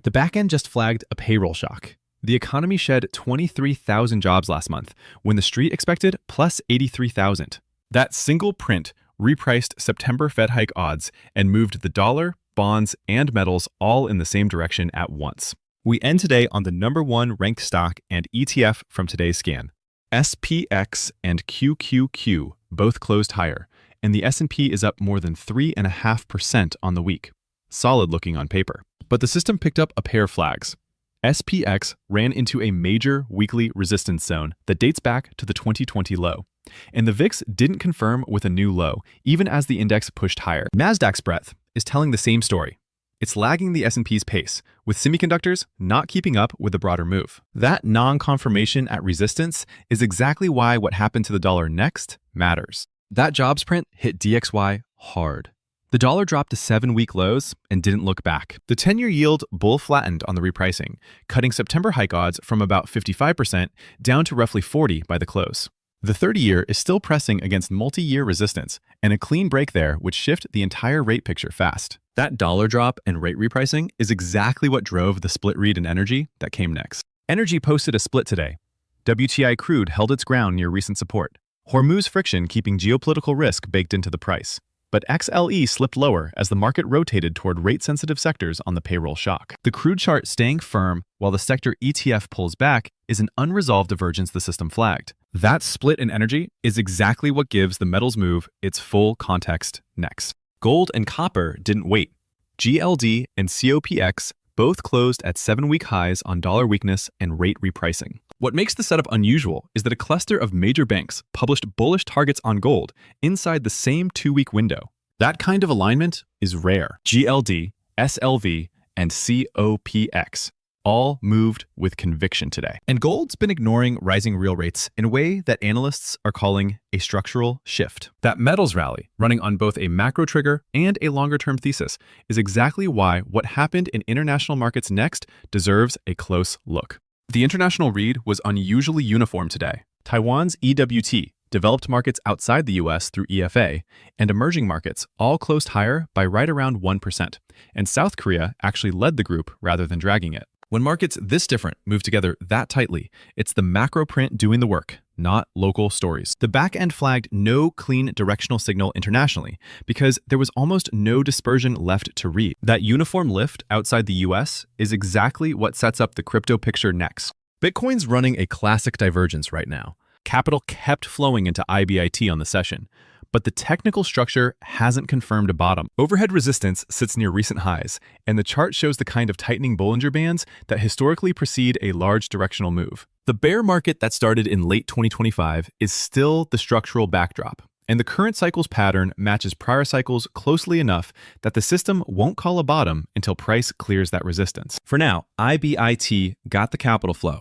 The backend just flagged a payroll shock. The economy shed 23,000 jobs last month, when the street expected plus 83,000. That single print repriced September Fed hike odds and moved the dollar, bonds, and metals all in the same direction at once. We end today on the #1 ranked stock and ETF from today's scan. SPX and QQQ both closed higher, and the S&P is up more than 3.5% on the week. Solid looking on paper. But the system picked up a pair of flags. SPX ran into a major weekly resistance zone that dates back to the 2020 low. And the VIX didn't confirm with a new low, even as the index pushed higher. Nasdaq's breadth is telling the same story. It's lagging the S&P's pace, with semiconductors not keeping up with the broader move. That non-confirmation at resistance is exactly why what happened to the dollar next matters. That jobs print hit DXY hard. The dollar dropped to 7-week lows and didn't look back. The 10-year yield bull-flattened on the repricing, cutting September hike odds from about 55% down to roughly 40% by the close. The 30-year is still pressing against multi-year resistance, and a clean break there would shift the entire rate picture fast. That dollar drop and rate repricing is exactly what drove the split read in energy that came next. Energy posted a split today. WTI crude held its ground near recent support. Hormuz friction keeping geopolitical risk baked into the price. But XLE slipped lower as the market rotated toward rate-sensitive sectors on the payroll shock. The crude chart staying firm while the sector ETF pulls back is an unresolved divergence the system flagged. That split in energy is exactly what gives the metals move its full context next. Gold and copper didn't wait. GLD and COPX both closed at 7-week highs on dollar weakness and rate repricing. What makes the setup unusual is that a cluster of major banks published bullish targets on gold inside the same 2-week window. That kind of alignment is rare. GLD, SLV, and COPX all moved with conviction today. And gold's been ignoring rising real rates in a way that analysts are calling a structural shift. That metals rally, running on both a macro trigger and a longer-term thesis, is exactly why what happened in international markets next deserves a close look. The international read was unusually uniform today. Taiwan's EWT, developed markets outside the US through EFA, and emerging markets all closed higher by right around 1%, and South Korea actually led the group rather than dragging it. When markets this different move together that tightly, it's the macro print doing the work, not local stories. The back end flagged no clean directional signal internationally because there was almost no dispersion left to read. That uniform lift outside the US is exactly what sets up the crypto picture next. Bitcoin's running a classic divergence right now. Capital kept flowing into IBIT on the session, but the technical structure hasn't confirmed a bottom. Overhead resistance sits near recent highs, and the chart shows the kind of tightening Bollinger Bands that historically precede a large directional move. The bear market that started in late 2025 is still the structural backdrop, and the current cycle's pattern matches prior cycles closely enough that the system won't call a bottom until price clears that resistance. For now, IBIT got the capital flow,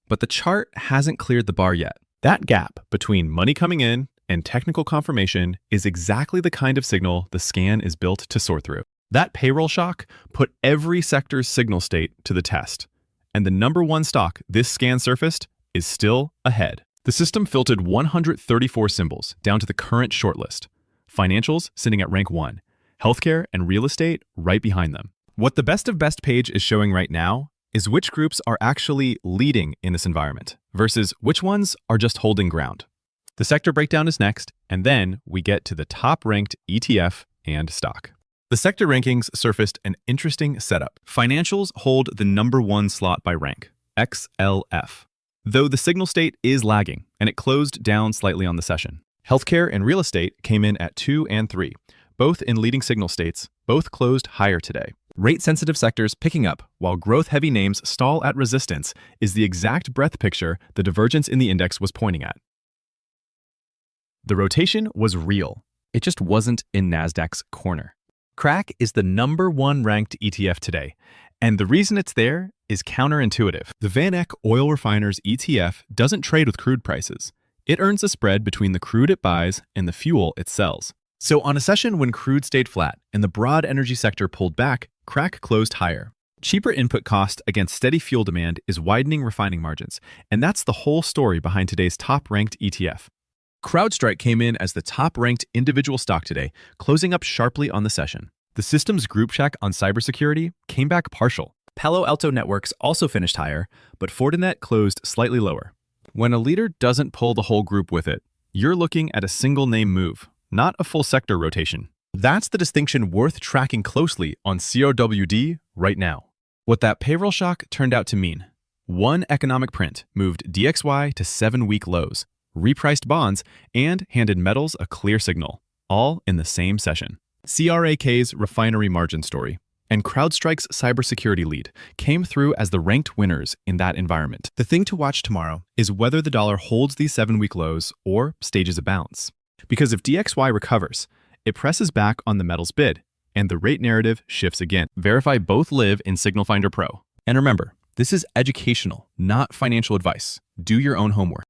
but the chart hasn't cleared the bar yet. That gap between money coming in and technical confirmation is exactly the kind of signal the scan is built to sort through. That payroll shock put every sector's signal state to the test, and the #1 stock this scan surfaced is still ahead. The system filtered 134 symbols down to the current shortlist. Financials sitting at rank 1, healthcare and real estate right behind them. What the best of best page is showing right now is which groups are actually leading in this environment versus which ones are just holding ground. The sector breakdown is next, and then we get to the top-ranked ETF and stock. The sector rankings surfaced an interesting setup. Financials hold the #1 slot by rank, XLF, though the signal state is lagging, and it closed down slightly on the session. Healthcare and real estate came in at 2 and 3, both in leading signal states, both closed higher today. Rate-sensitive sectors picking up while growth-heavy names stall at resistance is the exact breadth picture the divergence in the index was pointing at. The rotation was real. It just wasn't in Nasdaq's corner. CRAK is the #1 ranked ETF today, and the reason it's there is counterintuitive. The Van Eck Oil Refiners ETF doesn't trade with crude prices. It earns a spread between the crude it buys and the fuel it sells. So on a session when crude stayed flat and the broad energy sector pulled back, CRAK closed higher. Cheaper input cost against steady fuel demand is widening refining margins, and that's the whole story behind today's top-ranked ETF. CrowdStrike came in as the top-ranked individual stock today, closing up sharply on the session. The system's group check on cybersecurity came back partial. Palo Alto Networks also finished higher, but Fortinet closed slightly lower. When a leader doesn't pull the whole group with it, you're looking at a single name move, not a full sector rotation. That's the distinction worth tracking closely on CRWD right now. What that payroll shock turned out to mean: one economic print moved DXY to 7-week lows, repriced bonds, and handed metals a clear signal, all in the same session. CRAK's refinery margin story and CrowdStrike's cybersecurity lead came through as the ranked winners in that environment. The thing to watch tomorrow is whether the dollar holds these 7-week lows or stages a bounce. Because if DXY recovers, it presses back on the metals bid, and the rate narrative shifts again. Verify both live in SignalFinder Pro. And remember, this is educational, not financial advice. Do your own homework.